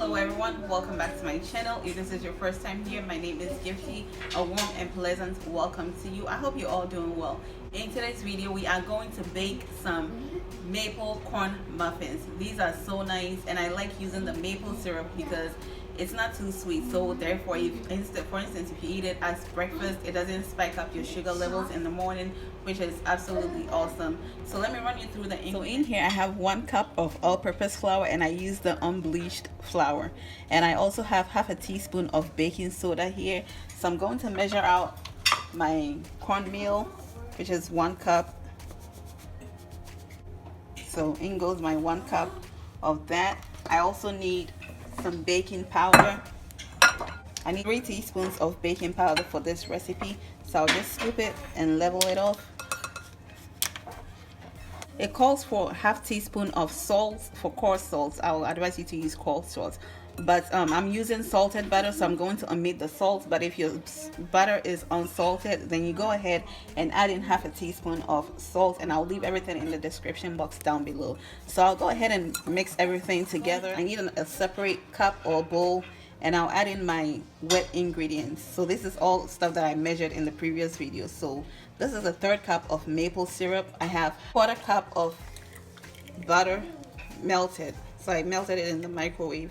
Hello everyone, welcome back to my channel. If this is your first time here, my name is Gifty. A warm and pleasant welcome to you. I hope you're all doing well. In today's video, we are going to bake some maple corn muffins. These are so nice, and I like using the maple syrup because it's not too sweet. So therefore, for instance, if you eat it as breakfast, it doesn't spike up your sugar levels in the morning, which is absolutely awesome. So let me run you through the ingredients. So in here I have 1 cup of all-purpose flour, and I use the unbleached flour, and I also have half a teaspoon of baking soda here. So I'm going to measure out my cornmeal, which is 1 cup. So in goes my 1 cup of that. I also need some baking powder. I need 3 teaspoons of baking powder for this recipe, so I'll just scoop it and level it off. It calls for half teaspoon of salt for coarse salt. I'll advise you to use coarse salt, but I'm using salted butter, so I'm going to omit the salt. But if your butter is unsalted, then you go ahead and add in half a teaspoon of salt, and I'll leave everything in the description box down below. So I'll go ahead and mix everything together. I need a separate cup or bowl, and I'll add in my wet ingredients. So this is all stuff that I measured in the previous video. So this is a 1/3 cup of maple syrup. I have 1/4 cup of butter melted. So I melted it in the microwave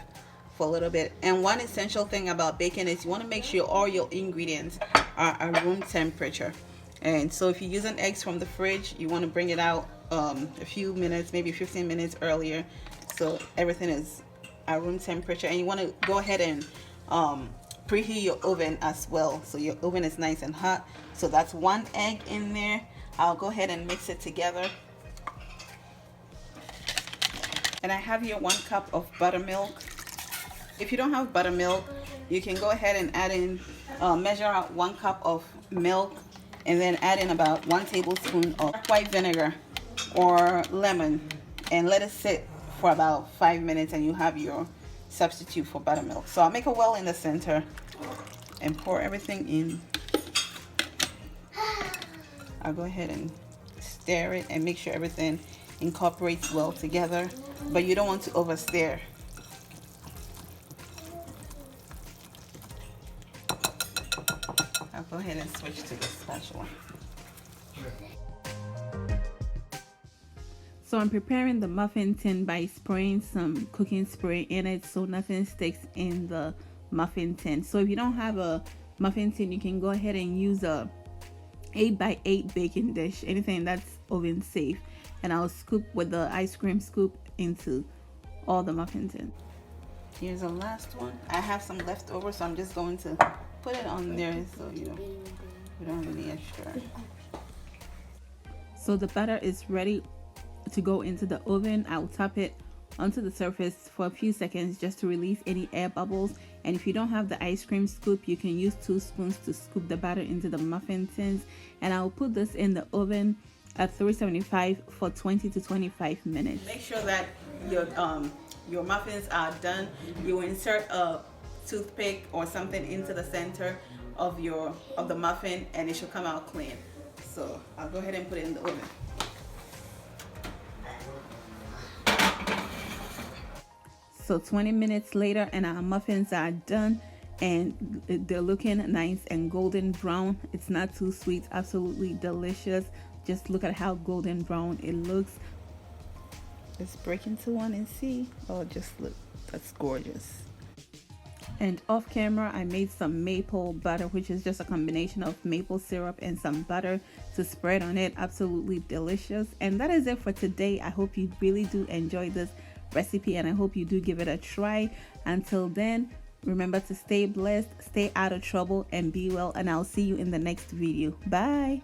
for a little bit. And one essential thing about baking is you want to make sure all your ingredients are at room temperature. And so if you're using eggs from the fridge, you want to bring it out a few minutes, maybe 15 minutes earlier, so everything is at room temperature. And you want to go ahead and preheat your oven as well, so your oven is nice and hot. So that's 1 egg in there. I'll go ahead and mix it together. And I have here 1 cup of buttermilk. If you don't have buttermilk, you can go ahead and add in measure out 1 cup of milk, and then add in about 1 tablespoon of white vinegar or lemon, and let it sit for about 5 minutes, and you have your substitute for buttermilk. So I'll make a well in the center and pour everything in. I'll go ahead and stir it and make sure everything incorporates well together, but you don't want to over stir. I'll go ahead and switch to the spatula. So I'm preparing the muffin tin by spraying some cooking spray in it so nothing sticks in the muffin tin. So if you don't have a muffin tin, you can go ahead and use a 8x8 baking dish, anything that's oven safe, and I'll scoop with the ice cream scoop into all the muffin tins. Here's the last one. I have some left over, so I'm just going to put it on there so you don't have any extra. So the batter is ready to go into the oven. I'll tap it onto the surface for a few seconds just to release any air bubbles. And if you don't have the ice cream scoop, you can use 2 spoons to scoop the batter into the muffin tins. And I'll put this in the oven at 375 for 20 to 25 minutes. Make sure that your muffins are done. You insert a toothpick or something into the center of the muffin, and it should come out clean. So I'll go ahead and put it in the oven. So 20 minutes later, and our muffins are done, and they're looking nice and golden brown. It's not too sweet, absolutely delicious. Just look at how golden brown it looks. Let's break into one and see. Oh, just look, that's gorgeous. And off camera, I made some maple butter, which is just a combination of maple syrup and some butter to spread on it. Absolutely delicious. And that is it for today. I hope you really do enjoy this recipe, and I hope you do give it a try. Until then, remember to stay blessed, stay out of trouble, and be well, and I'll see you in the next video. Bye.